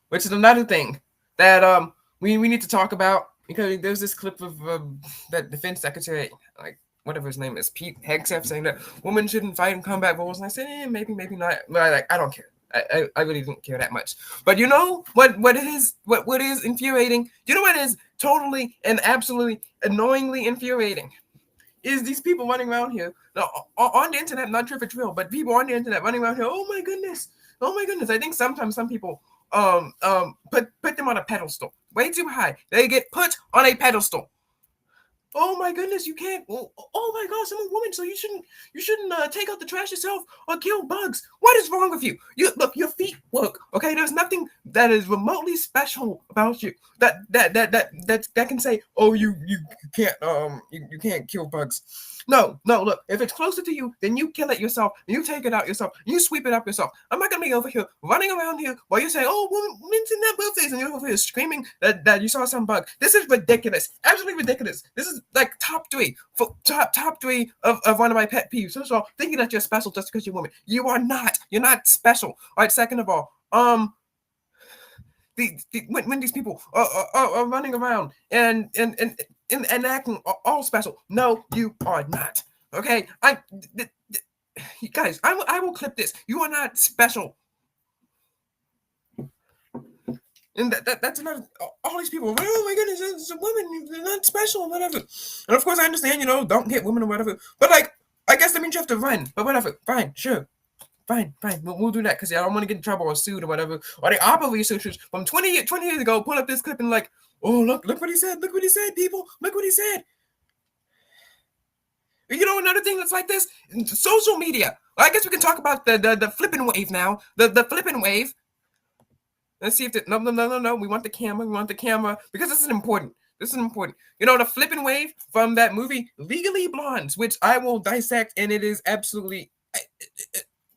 which is another thing that we need to talk about, because there's this clip of that defense secretary, like whatever his name is, Pete Hegseth, saying that women shouldn't fight in combat roles, and I said, maybe, maybe not. But I don't care. I really don't care that much. But you know what is infuriating? You know what is totally and absolutely annoyingly infuriating? Is these people running around here on the internet, not sure if it's real, but people on the internet running around here, oh my goodness, oh my goodness. I think sometimes some people put them on a pedestal way too high. They get put on a pedestal. Oh my goodness, you can't. Oh my gosh, I'm a woman, so you shouldn't take out the trash yourself or kill bugs. What is wrong with you? You look, your feet work. Okay, there's nothing that is remotely special about you that can say, oh, you can't you can't kill bugs. No, no, look, if it's closer to you, then you kill it yourself, you take it out yourself, you sweep it up yourself. I'm not gonna be over here running around here while you're saying, oh, women's in that birthdays, and you're over here screaming that you saw some bug. This is ridiculous. Absolutely ridiculous. This is like top three of one of my pet peeves. First of all, thinking that you're special just because you're a woman. You are not. You're not special. All right, second of all, when these people are running around and acting all special. No, you are not. Okay, guys, I will clip this. You are not special. And that's another. All these people, oh my goodness, it's a woman, they're not special, or whatever. And of course, I understand, don't hit women or whatever. But like, I guess that means you have to run. But whatever, fine, sure. Fine. We'll do that because I don't want to get in trouble or sued or whatever. Or the opera researchers from 20 years ago pull up this clip and like, oh, look what he said. Look what he said, people. Look what he said. You know, another thing that's like this, social media. I guess we can talk about the flipping wave now. The flipping wave. Let's see if no. We want the camera because this is important. You know, the flipping wave from that movie Legally Blondes, which I will dissect, and it is absolutely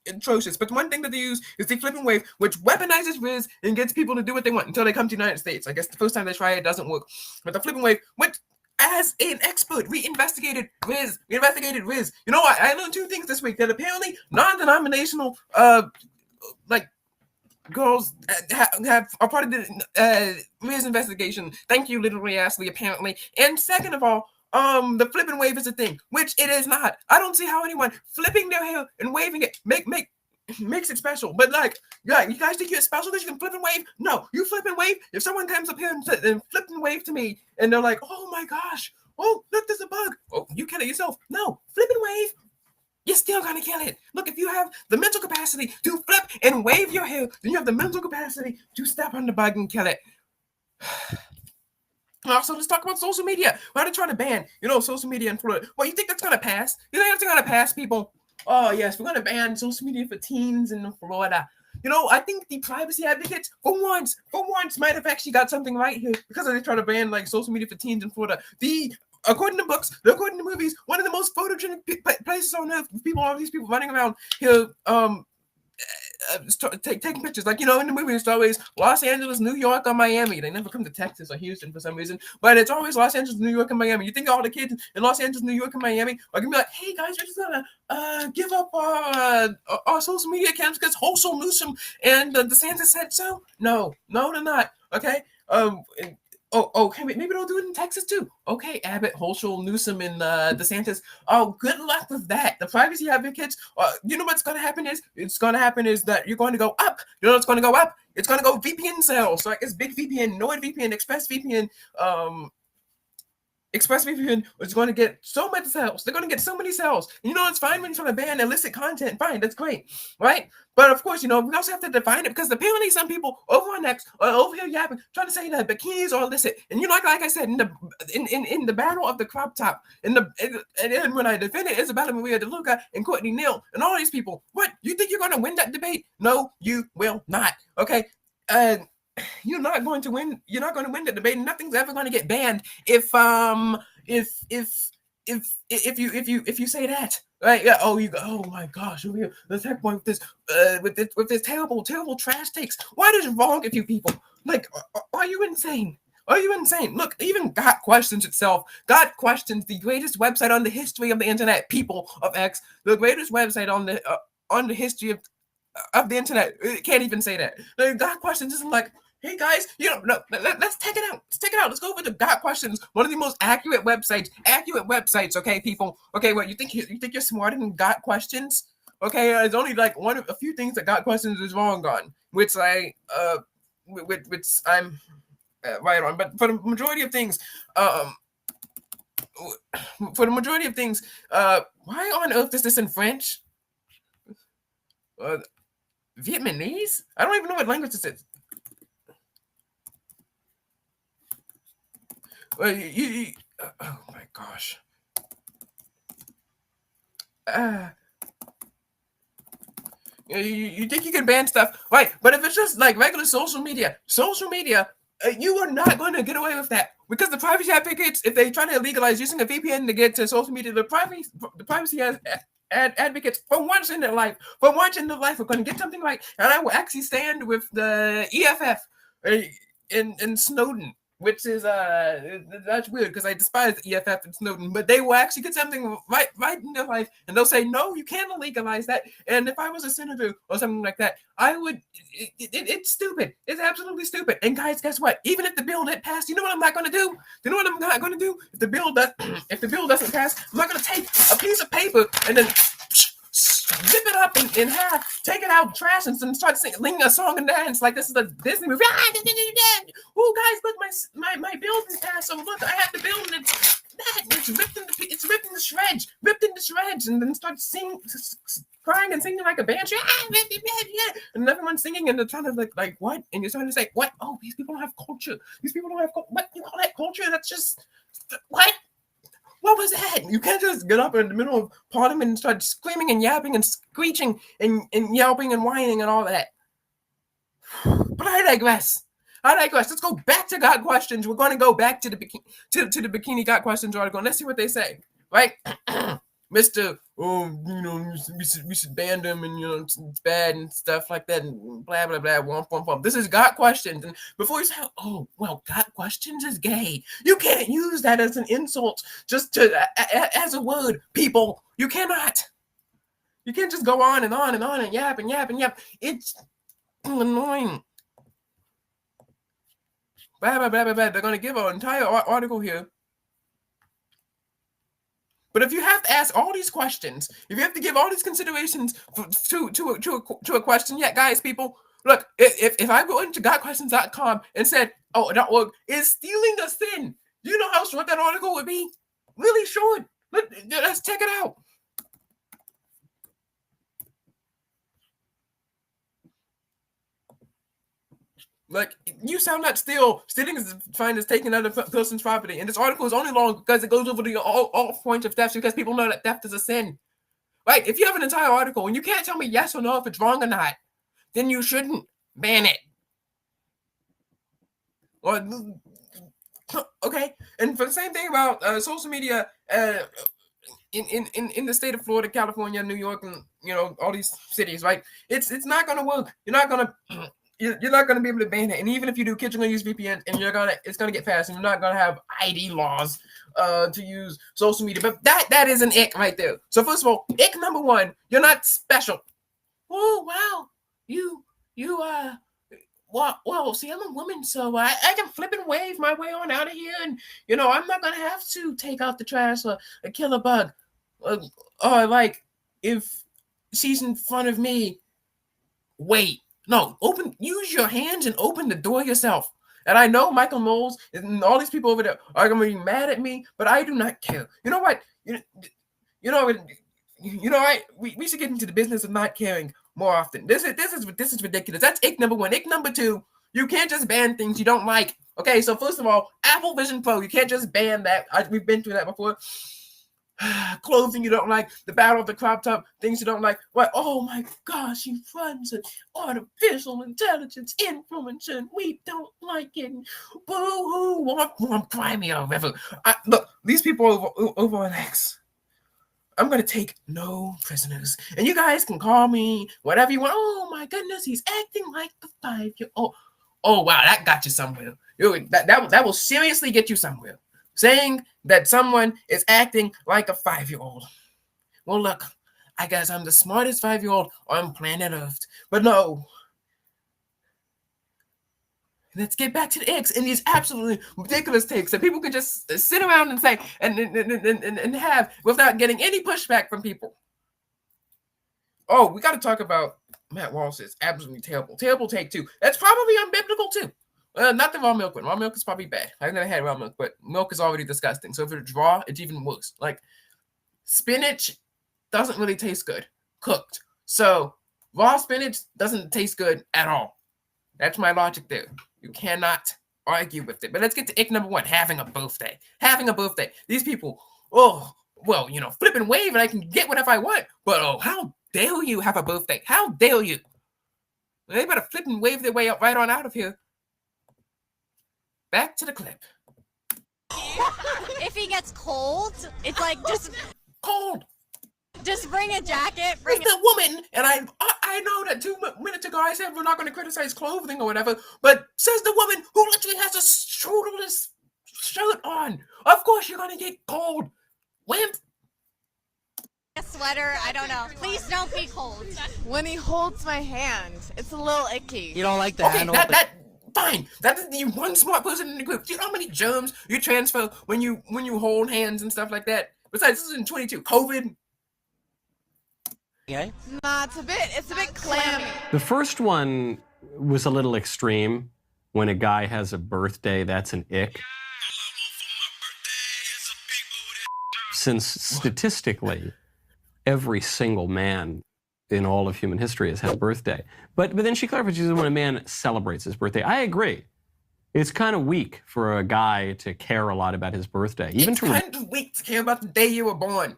atrocious. But one thing that they use is the flipping wave, which weaponizes Riz and gets people to do what they want until they come to the United States. I guess the first time they try it doesn't work. But the flipping wave, which as an expert, we investigated Riz. You know what? I learned two things this week: that apparently non-denominational like girls are part of the Riz investigation. Thank you, literally Ashley, apparently. And second of all, the flipping wave is a thing, which it is not. I don't see how anyone flipping their hair and waving it makes it special. But like, yeah, you guys think you're special because you can flip and wave? No, you flip and wave. If someone comes up here and flip and wave to me, and they're like, oh my gosh, oh look, there's a bug. Oh, you kill it yourself. No, flip and wave. You're still gonna kill it. Look, if you have the mental capacity to flip and wave your hair, then you have the mental capacity to step on the bug and kill it. Also, let's talk about social media. Why are they trying to ban, social media in Florida? Well, you think that's gonna pass? You think that's gonna pass, people? Oh yes, we're gonna ban social media for teens in Florida. I think the privacy advocates, for once, might have actually got something right here because they try to ban like social media for teens in Florida. According to books, according to movies, one of the most photogenic places on earth. All these people running around here, taking pictures. Like, in the movie, it's always Los Angeles, New York, or Miami. They never come to Texas or Houston for some reason, but it's always Los Angeles, New York, and Miami. You think all the kids in Los Angeles, New York, and Miami are gonna be like, hey guys, we're just gonna give up our social media accounts because Holsel Newsom and DeSantis said so? No, they're not. Okay. Okay, maybe they'll do it in Texas too. Okay, Abbott, Holsel, Newsom, and DeSantis. Oh, good luck with that. The privacy advocates, you know what's going to happen is? That you're going to go up. You know what's going to go up? It's going to go VPN sales. So I guess Big VPN, NordVPN, ExpressVPN, ExpressVPN is going to get so much sales. They're going to get so many sales. It's fine when you're trying to ban illicit content. Fine, that's great, right? But of course, we also have to define it because apparently some people over on X are over here yapping, trying to say that bikinis are illicit. And like I said, in the battle of the crop top, and when I defended Isabella Maria DeLuca and Courtney Neal and all these people, what, you think you're going to win that debate? No, you will not. Okay, you're not going to win. You're not going to win the debate. Nothing's ever going to get banned if you say that, right? Yeah. Oh my gosh. The tech point with this terrible trash takes. What is wrong with you people? Like, are you insane? Look, even GotQuestions itself. GotQuestions, the greatest website on the history of the internet. People of X, the greatest website on the history of the internet. It can't even say that. GotQuestions isn't like, Hey guys, no, let's take it out. Let's take it out. Let's go over to GotQuestions, one of the most accurate websites. Accurate websites, okay, people. Okay, what you think you're smarter than GotQuestions? Okay, there's only like a few things that GotQuestions is wrong on, which which I'm right on. But for the majority of things, um, why on earth is this in French? Vietnamese? I don't even know what language this is. Oh my gosh. You think you can ban stuff, right? But if it's just like regular social media, you are not going to get away with that because the privacy advocates, if they try to legalize using a VPN to get to social media, the privacy advocates for once in their life, are going to get something right, and I will actually stand with the EFF in Snowden. Which is that's weird because I despise EFF and Snowden, but they will actually get something right in their life, and they'll say no, you can't legalize that. And if I was a senator or something like that, I would. It's stupid. It's absolutely stupid. And guys, guess what? Even if the bill didn't pass, you know what I'm not going to do? You know what I'm not going to do? If the bill doesn't pass, I'm not going to take a piece of paper and then zip it up in half, take it out, trash, and start singing a song and dance like this is a Disney movie. Oh, guys, look, my bill didn't pass. So look, I have the bill, and it's ripped into shreds, and then start singing, crying and singing like a banshee, and everyone's singing, and they're trying to like what? And you're trying to say what? Oh, these people don't have culture. These people don't have what? You call that culture? That's just what? What was that? You can't just get up in the middle of Parliament and start screaming and yapping and screeching and yelping and whining and all that. But I digress. Let's go back to GotQuestions. We're going to go back to the Bikini GotQuestions article, and let's see what they say. Right, Mr. We should ban them, and it's bad and stuff like that, and blah blah blah. Womp womp womp. This is GotQuestions, and before you say, oh well, GotQuestions is gay, you can't use that as an insult, just as a word, people. You cannot. You can't just go on and on and on and yap and yap and yap. It's annoying. Blah blah blah blah blah. They're gonna give an entire article here. But if you have to ask all these questions, if you have to give all these considerations to a question, yeah, guys, people, look, if I go into GotQuestions.com and said, oh, .org is stealing a sin, you know how short that article would be? Really short. Let's check it out. Like, you sound not stealing is defined as taking another person's property. And this article is only long because it goes over the all points of theft because people know that theft is a sin. Right? If you have an entire article and you can't tell me yes or no if it's wrong or not, then you shouldn't ban it. Or, okay. And for the same thing about social media in the state of Florida, California, New York, and all these cities, right? It's not gonna work. You're not gonna be able to ban it. And even if you do, kids are gonna use VPN, and it's gonna get passed, and you're not gonna have ID laws to use social media. But that is an ick right there. So first of all, ick number one, you're not special. Oh wow, you well, see, I'm a woman, so I can flip and wave my way on out of here, and I'm not gonna have to take out the trash or kill a bug, or like if she's in front of me. Wait, no, use your hands and open the door yourself. And I know Michael Knowles and all these people over there are gonna be mad at me, but I do not care. You know what? We should get into the business of not caring more often. This is ridiculous. That's ick number one. Ick number two, you can't just ban things you don't like. Okay, so first of all, Apple Vision Pro, you can't just ban that. We've been through that before. Clothing you don't like, the battle of the crop top, things you don't like. What? Oh my gosh, he runs an artificial intelligence influencer, and we don't like it. Boo hoo! Womp, cry me a river. Look, these people over on X. I'm gonna take no prisoners, and you guys can call me whatever you want. Oh my goodness, he's acting like a 5-year-old. Oh wow, that got you somewhere. That will seriously get you somewhere. Saying that someone is acting like a 5-year-old. Well, look, I guess I'm the smartest 5-year-old on planet Earth. But no. let's get back to the X and these absolutely ridiculous takes that people can just sit around and say and have without getting any pushback from people. Oh, we got to talk about Matt Walsh's absolutely terrible take too. That's probably unbiblical too. Not the raw milk one. Raw milk is probably bad. I've never had raw milk, but milk is already disgusting. So if it's raw, it's even worse. Like spinach doesn't really taste good cooked. So raw spinach doesn't taste good at all. That's my logic there. You cannot argue with it. But let's get to ick number one, having a birthday. Having a birthday. These people, oh, well, flip and wave and I can get whatever I want. But oh, how dare you have a birthday? How dare you? They better flip and wave their way up right on out of here. Back to the clip. If he gets cold, it's like just cold. Just bring a jacket. Bring the woman, and I know that 2 minutes ago I said we're not going to criticize clothing or whatever, but says the woman who literally has a shoulderless shirt on. Of course you're going to get cold. Wimp. A sweater, I don't know. Please don't be cold. When he holds my hand, it's a little icky. You don't like that? Okay, that fine. That's the one smart person in the group. Do you know how many germs you transfer when you hold hands and stuff like that? Besides, this is in 22. COVID. Okay. Nah, it's a bit clammy. The first one was a little extreme. When a guy has a birthday, that's an ick. Since statistically, every single man in all of human history has had a birthday. But then she clarified, she said when a man celebrates his birthday. I agree. It's kind of weak for a guy to care a lot about his birthday. It's kind of weak to care about the day you were born.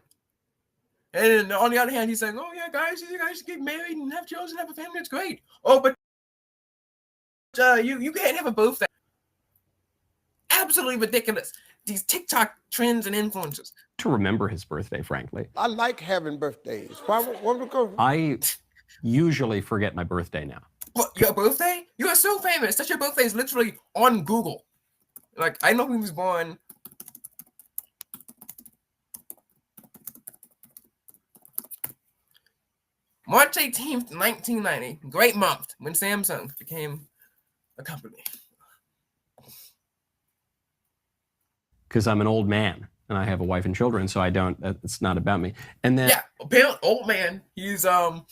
And on the other hand, he's saying, oh, yeah, guys, you guys should get married and have children and have a family. It's great. Oh, but you can't have a birthday. Absolutely ridiculous. These TikTok trends and influencers. To remember his birthday, frankly. I like having birthdays. I usually forget my birthday now. What, your birthday? You are so famous that your birthday is literally on Google. Like, I know he was born... March 18th, 1990. Great month when Samsung became a company. Because I'm an old man and I have a wife and children, so it's not about me. And then... Yeah, apparently, old man. He's, how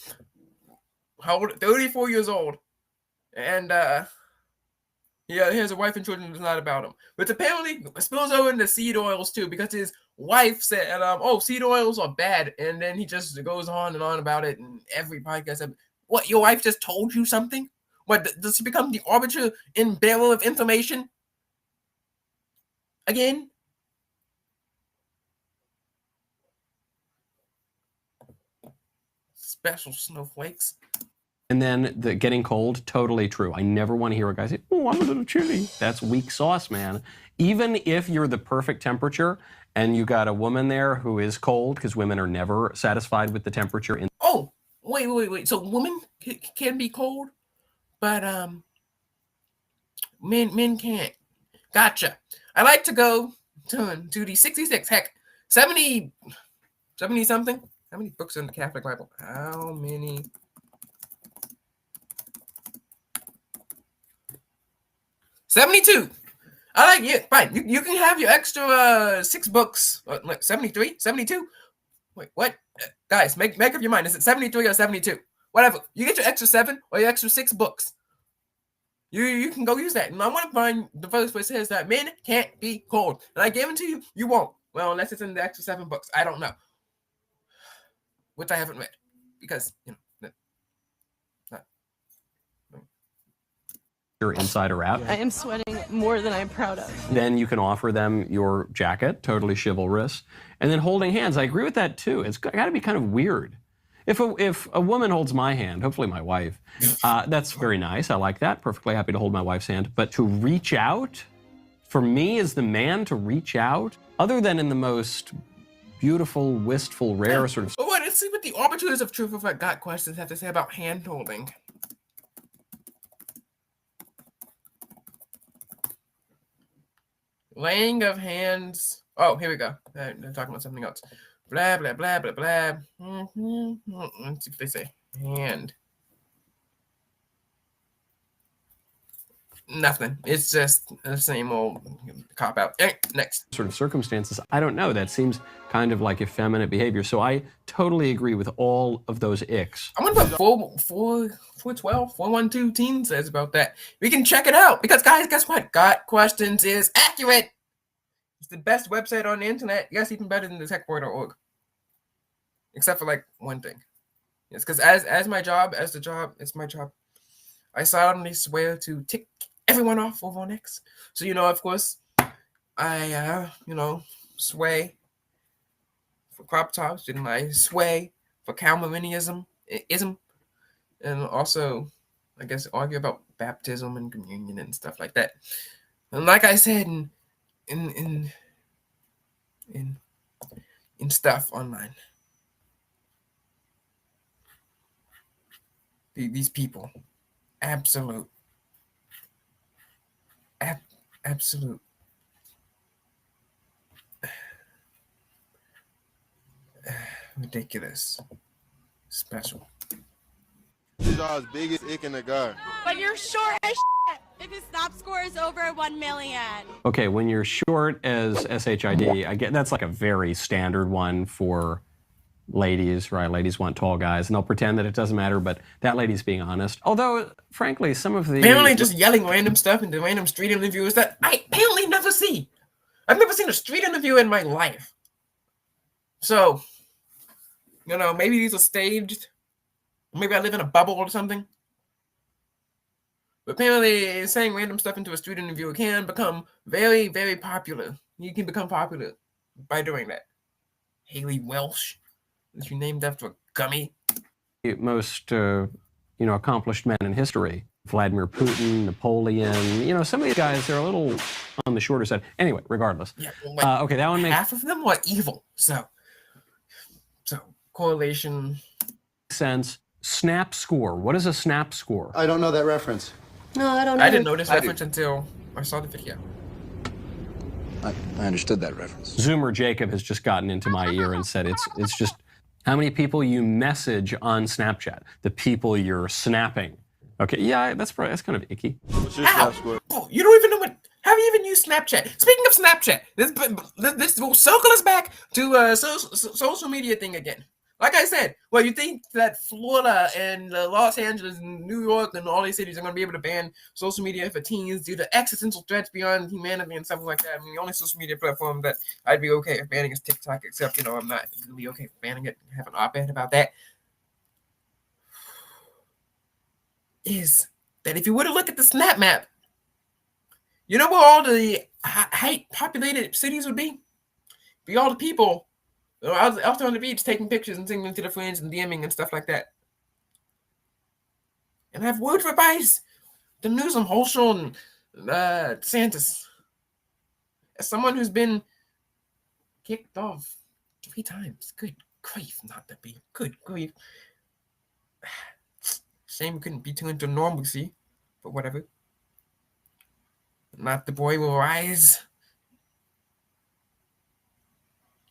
old? 34 years old. And, yeah, he has a wife and children. It's not about him. But apparently, it spills over into seed oils, too, because his wife said, oh, seed oils are bad. And then he just goes on and on about it in every podcast. What, your wife just told you something? What, does she become the arbiter and bearer of information? Again? Special snowflakes. And then the getting cold, totally true. I never want to hear a guy say, oh, I'm a little chilly. That's weak sauce, man. Even if you're the perfect temperature and you got a woman there who is cold, because women are never satisfied with the temperature. Oh, wait. So women can be cold, but men can't. Gotcha. I like to go to the 66, heck, 70 something. How many books in the Catholic Bible? How many? 72. I like it. Fine. You can have your extra 6 books. Like 73? 72? Wait, what? Guys, make up your mind. Is it 73 or 72? Whatever. You get your extra 7 or your extra 6 books. You can go use that. And I want to find the verse where it says that men can't be cold. And I guarantee you, you won't. Well, unless it's in the extra 7 books. I don't know. Which I haven't read. Because, inside or out. I am sweating more than I'm proud of. Then you can offer them your jacket, totally chivalrous. And then holding hands, I agree with that too. It's got to be kind of weird. If a woman holds my hand, hopefully my wife, that's very nice. I like that. Perfectly happy to hold my wife's hand. But to reach out, for me as the man to reach out, other than in the most beautiful, wistful, rare sort of... Oh, let's see what the arbiters of truth of Got Questions have to say about hand holding. Laying of hands. Oh, here we go. They're talking about something else. Blah, blah, blah, blah, blah. Let's see what they say. Hand. Nothing. It's just the same old cop out. Next. Sort of circumstances, I don't know. That seems kind of like effeminate behavior. So I totally agree with all of those icks. I wonder what 412, 412 teen says about that. We can check it out because, guys, guess what? GotQuestions is accurate. It's the best website on the internet. Yes, even better than the techboy.org. Except for like one thing. Yes, because as my job, it's my job. I solemnly swear to tick everyone off over on X. So, of course, I, sway for crop tops, and I sway for Calvinism, and also, I guess, argue about baptism and communion and stuff like that. And like I said, in stuff online, these people, absolute ridiculous, special. This is y'all's biggest ick in the guard. When you're short as if his snap score is over 1 million. Okay, when you're short as SHID, I get that's like a very standard one for ladies, right? Ladies want tall guys, and they'll pretend that it doesn't matter, but that lady's being honest. Although, frankly, some of the... Apparently just yelling random stuff into random street interviews that I apparently never see. I've never seen a street interview in my life. So, maybe these are staged. Maybe I live in a bubble or something. But apparently saying random stuff into a street interview can become very, very popular. You can become popular by doing that. Haley Welsh, that you named after a gummy. Most, accomplished men in history. Vladimir Putin, Napoleon, some of these guys, they're a little on the shorter side. Anyway, regardless. Yeah, well, okay, that one makes... Half of them are evil. So correlation. Sense. Snap score. What is a snap score? I don't know that reference. No, I don't know. I didn't know this reference until I saw the video. I understood that reference. Zoomer Jacob has just gotten into my ear and said it's just how many people you message on Snapchat, the people you're snapping. Okay, yeah, that's kind of icky. What's your snap score? Oh, you don't even know what. Have you even used Snapchat? Speaking of Snapchat, this will circle us back to social media thing again. Like I said, well, you think that Florida and Los Angeles and New York and all these cities are going to be able to ban social media for teens due to existential threats beyond humanity and something like that? I mean, the only social media platform that I'd be okay with banning is TikTok, except, I'm not really okay with banning it. I have an op-ed about that. Is that if you were to look at the Snap map, you know where all the height populated cities would be? Be all the people out there on the beach taking pictures and sending them to their friends and DMing and stuff like that. And I have word for advice to Newsom, Holshall, and DeSantis. As someone who's been kicked off 3 times. Good grief, not to be. Good grief. Shame we couldn't be too into normalcy, but whatever. Not the boy will rise.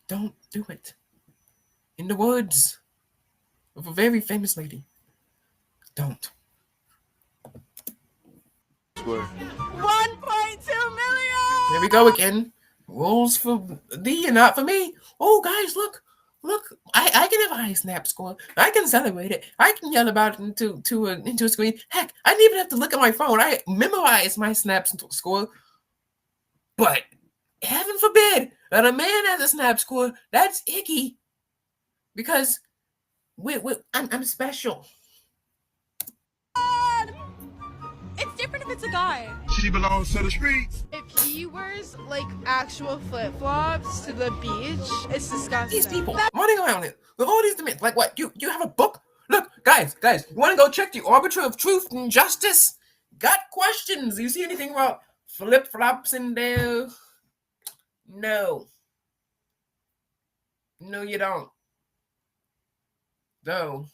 Don't do it. In the words of a very famous lady, don't. Score. 1.2 million. Here we go again. Rules for thee and not for me. Oh, guys, look. I can have a high snap score. I can celebrate it. I can yell about it into a screen. Heck, I didn't even have to look at my phone. I memorized my snap score. But heaven forbid that a man has a snap score. That's icky. Because I'm special. It's different if it's a guy. She belongs to the streets. If he wears like actual flip flops to the beach, it's disgusting. These people running around it with all these demands. Like what? You have a book? Look, guys, you want to go check the arbiter of truth and justice? Got questions? You see anything about flip flops in there? No, you don't. Though,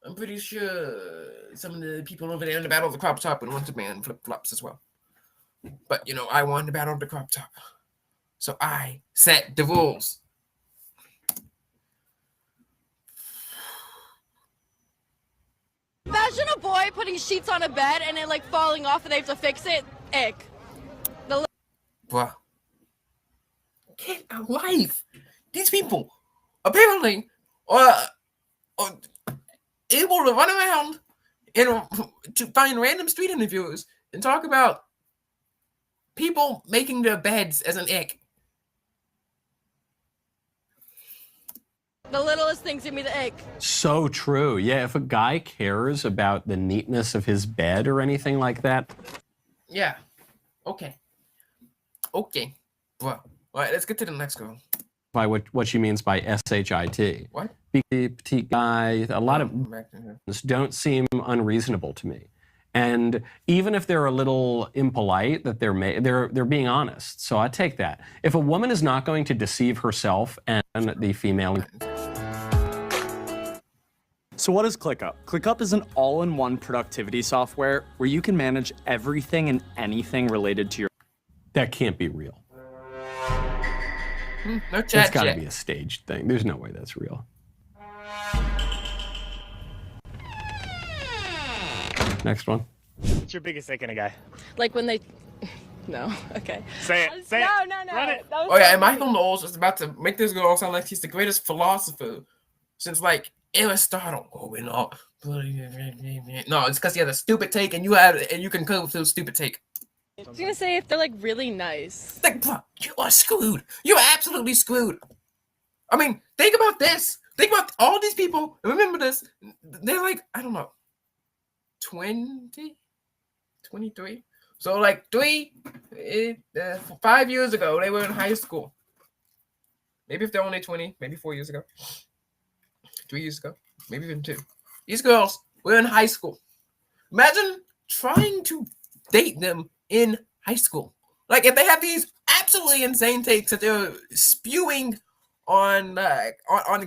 I'm pretty sure some of the people over there in the Battle of the Crop Top would want to ban flip-flops as well. But, I won the Battle of the Crop Top. So I set the rules. Imagine a boy putting sheets on a bed and it like falling off and they have to fix it. Ick. Bruh. Get a life. These people apparently are able to run around and to find random street interviewers and talk about people making their beds as an ick. The littlest things give me the ick. So true. Yeah, if a guy cares about the neatness of his bed or anything like that. Yeah. Okay. Okay. Bruh. All right, let's get to the next girl. By what she means by SHIT. What? Petite guy. A lot of don't seem unreasonable to me. And even if they're a little impolite, that they're being honest. So I take that. If a woman is not going to deceive herself and the female. So what is ClickUp? ClickUp is an all-in-one productivity software where you can manage everything and anything related to your. That can't be real. No chat. That's got to be a staged thing. There's no way that's real. Next one. What's your biggest ick in a guy? Like when they. No. Okay. Say it. Say it. No. Run it. Oh yeah, and Michael Knowles is about to make this girl sound like he's the greatest philosopher since like Aristotle. Oh, we're not. No, it's because he has a stupid take, and you can come with a stupid take. I was gonna say if they're like really nice. Like, bro, you are screwed. You are absolutely screwed. I mean, think about this. Think about all these people. Remember this. They're like, I don't know, 20, 23. So like 5 years ago, they were in high school. Maybe if they're only 20, maybe 4 years ago, 3 years ago, maybe even 2. These girls were in high school. Imagine trying to date them in high school. Like if they have these absolutely insane takes that they're spewing on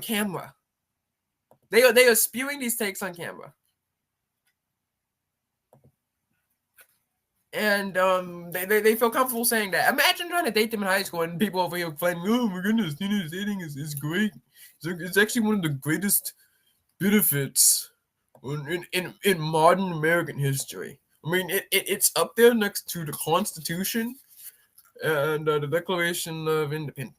camera. They are spewing these takes on camera. And they feel comfortable saying that. Imagine trying to date them in high school and people over here playing, oh my goodness, dating is great. It's actually one of the greatest benefits in modern American history. I mean, it's up there next to the Constitution and the Declaration of Independence.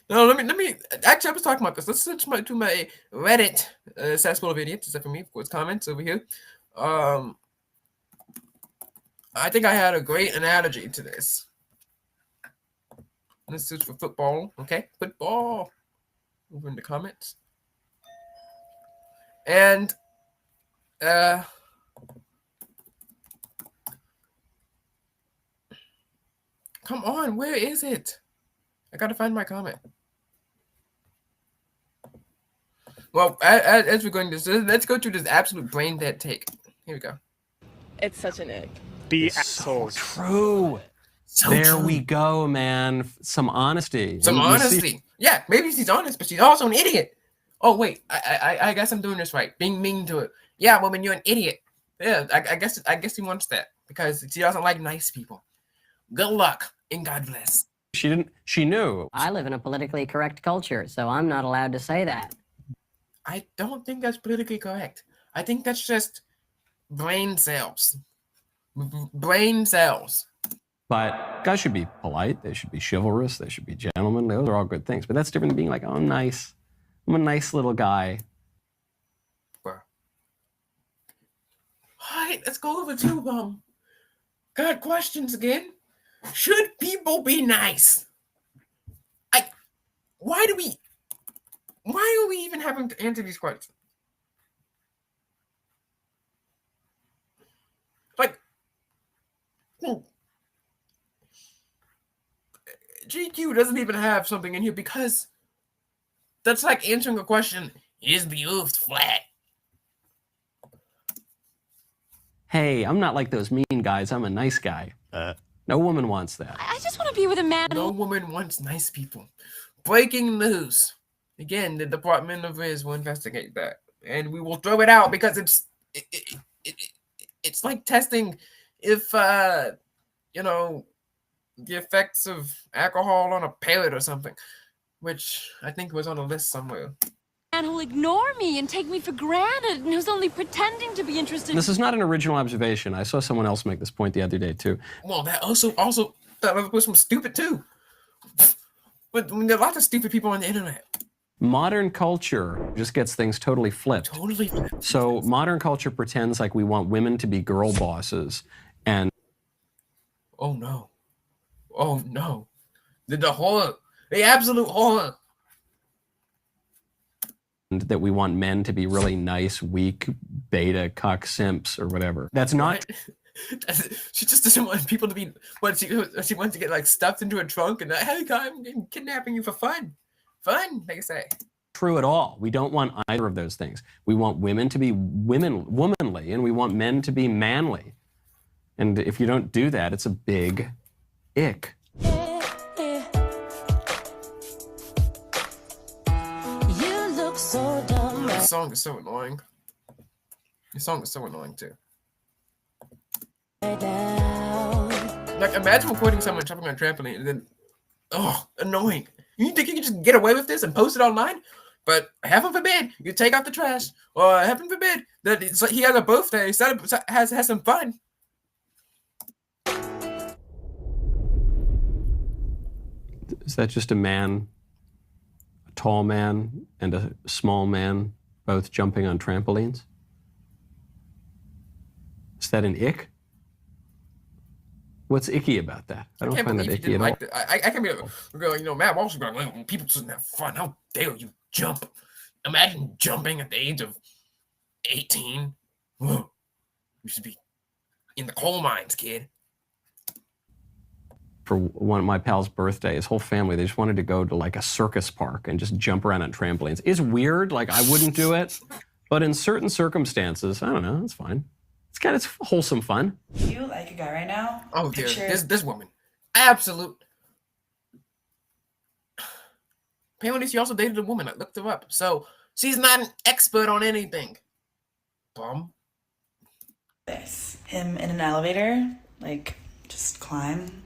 No, let me. Actually, I was talking about this. Let's switch to my Reddit cesspool of idiots. Except for me, of course, comments over here. I think I had a great analogy to this. Let's search for football. Okay, football. Over in the comments. And come on, where is it? I gotta find my comment. Well, as we're going to let's go to this absolute brain dead take. Here we go. It's such an ick. Be So assholes. true. So There true. we go, man. Some honesty. Some You see- honesty. Yeah, maybe she's honest, but she's also an idiot. Oh wait, I guess I'm doing this right. Being mean to it. Yeah, woman, you're an idiot. Yeah, I guess he wants that because she doesn't like nice people. Good luck and God bless. She knew. I live in a politically correct culture, so I'm not allowed to say that. I don't think that's politically correct. I think that's just brain cells. Brain cells. But guys should be polite. They should be chivalrous. They should be gentlemen. Those are all good things. But that's different than being like, oh, I'm nice. I'm a nice little guy. All right, let's go over to God questions again. Should people be nice? Why are we even having to answer these questions? Like, GQ doesn't even have something in here because that's like answering a question, is the earth flat? Hey, I'm not like those mean guys. I'm a nice guy. No woman wants that. I just want to be with a man. No woman wants nice people. Breaking news. Again, the Department of Riz will investigate that. And we will throw it out because it's like testing if, the effects of alcohol on a parrot or something, which I think was on a list somewhere. man who'll ignore me and take me for granted and who's only pretending to be interested. This is not an original observation. I saw someone else make this point the other day too. Well, that also that other person was stupid too. But I mean, there are lots of stupid people on the internet. Modern culture just gets things totally flipped. Totally flipped. So modern culture pretends like we want women to be girl bosses, and oh no, the horror, the absolute horror. that we want men to be really nice, weak, beta, cuck simps or whatever. That's not. She just doesn't want people to be. What she wants to get like stuffed into a trunk and hey, I'm kidnapping you for fun. Fun, they say. True at all. We don't want either of those things. We want women to be womanly, and we want men to be manly. And if you don't do that, it's a big ick. So dumb. This song is so annoying. This song is so annoying too. Like, imagine recording someone jumping on a trampoline and then, annoying. You think you can just get away with this and post it online? But heaven forbid you take out the trash, or heaven forbid that he has a birthday, has some fun. Is that just a man, a tall man, and a small man both jumping on trampolines? Is that an ick? What's icky about that? I don't find that icky at all. I can't be a girl, Matt Walsh is going, well, people shouldn't have fun. How dare you jump? Imagine jumping at the age of 18. Whoa. You should be in the coal mines, kid. For one of my pal's birthday, his whole family, they just wanted to go to like a circus park and just jump around on trampolines. It's weird, like I wouldn't do it, but in certain circumstances, I don't know, it's fine. It's wholesome fun. Do you like a guy right now? Oh dear, this woman, absolute. Apparently, she also dated a woman. I looked her up, so she's not an expert on anything. Bum. This him in an elevator, like just climb.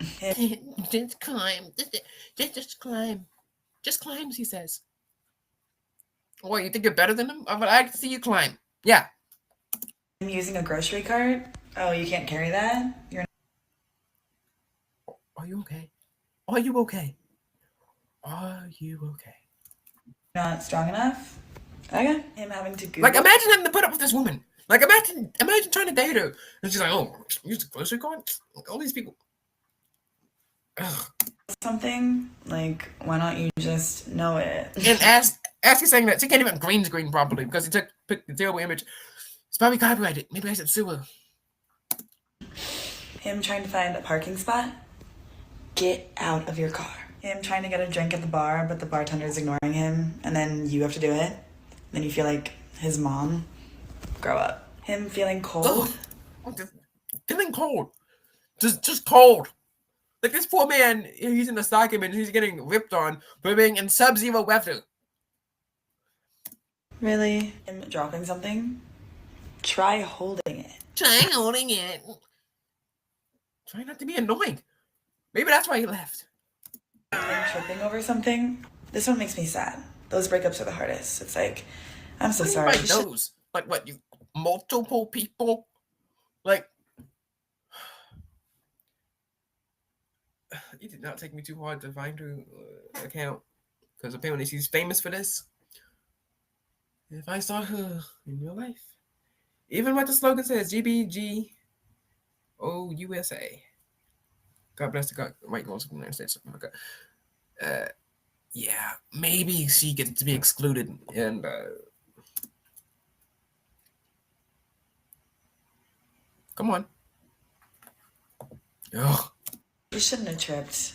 Just climb. Just climb. Just climb. She says. What, you think you're better than him? But I can see you climb. Yeah. I'm using a grocery cart. Oh, you can't carry that? You're Are you okay? Are you okay? Are you okay? not strong enough? Okay. Him having to Google. Like, imagine having to put up with this woman. Like, imagine trying to date her. And she's like, oh, use the grocery cart? Like, all these people. Ugh. Something, like, why don't you just know it? And as he's saying that, she can't even green screen properly because he took the terrible image. It's probably copyrighted. Maybe I should sue her. Him trying to find a parking spot? Get out of your car. Him trying to get a drink at the bar, but the bartender's ignoring him, and then you have to do it. Then you feel like his mom. Grow up. Him feeling cold. Feeling cold. Just cold. Like, this poor man, he's in the stock image, he's getting ripped on for being in sub-zero weather. Really? Him dropping something? Try holding it. Try holding it. Try not to be annoying. Maybe that's why he left. Him tripping over something? This one makes me sad. Those breakups are the hardest. It's like, I'm so sorry. Like those? Like what, you multiple people? Like, it did not take me too hard to find her account, because apparently she's famous for this. If I saw her in real life, even what the slogan says, GBG USA. God bless the white girls of the United States of America. Yeah, maybe she gets to be excluded, and come on. Ugh. You shouldn't have tripped.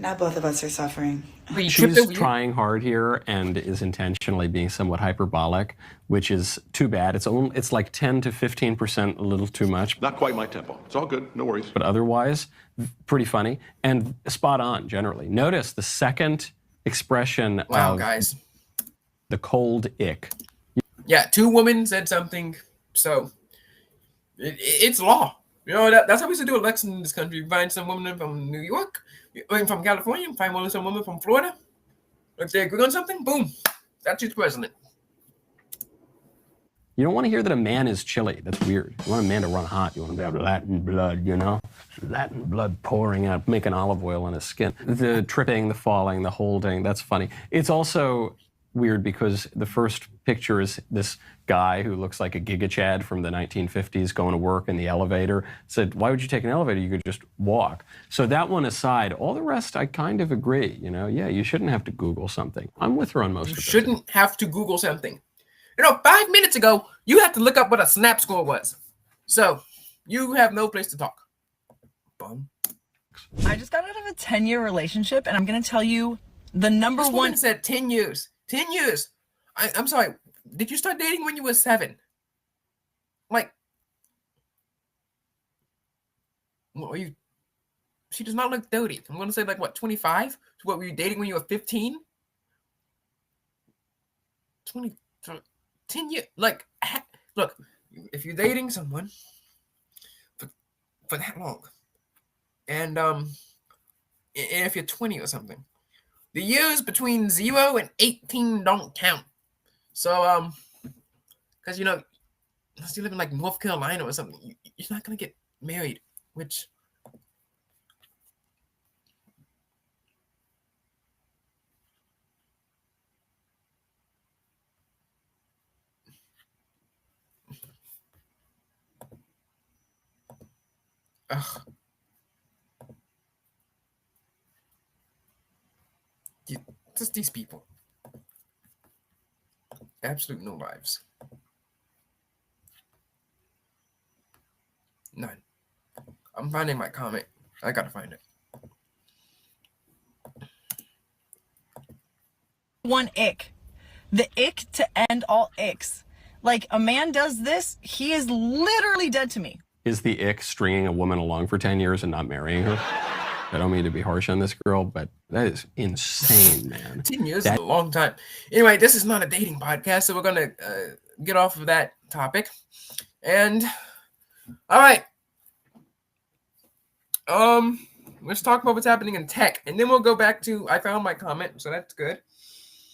Now both of us are suffering. She's trying hard here and is intentionally being somewhat hyperbolic, which is too bad. It's like 10 to 15%, a little too much. Not quite my tempo. It's all good, no worries. But otherwise, pretty funny and spot on generally. Notice the second expression wow, of guys. The cold ick. Yeah, two women said something, so it's law. You know, that's how we used to do elections in this country. Find some woman from New York, from California, find some woman from Florida. If they agree on something, boom, that's who's president. You don't want to hear that a man is chilly. That's weird. You want a man to run hot. You want him to have Latin blood, you know? Latin blood pouring out, making olive oil on his skin. The tripping, the falling, the holding, that's funny. It's also weird because the first picture is this guy who looks like a Giga Chad from the 1950s going to work in the elevator. Said, why would you take an elevator? You could just walk. So that one aside, all the rest I kind of agree. You know, yeah, you shouldn't have to Google something. I'm with her on most of it. You shouldn't have to Google something. You know, 5 minutes ago, you had to look up what a snap score was. So you have no place to talk. Bum. I just got out of a 10-year relationship, and I'm going to tell you the number This one... woman said 10 years. 10 years. I'm sorry. Did you start dating when you were 7? Like, what are you? She does not look 30. I'm going to say, like, what, 25? So what, were you dating when you were 15? 10 years. Like, look, if you're dating someone for that long, and if you're 20 or something, the years between 0 and 18 don't count. So, because, you know, unless you live in, like, North Carolina or something, you're not going to get married, which... Ugh. Just these people. Absolute no lives. None. I'm finding my comment. I gotta find it. One ick. The ick to end all icks. Like, a man does this, he is literally dead to me. Is the ick stringing a woman along for 10 years and not marrying her? I don't mean to be harsh on this girl, but that is insane, man. 10 years is a long time. Anyway, this is not a dating podcast, so we're going to get off of that topic. And, all right. Let's talk about what's happening in tech. And then we'll go back to, I found my comment, so that's good.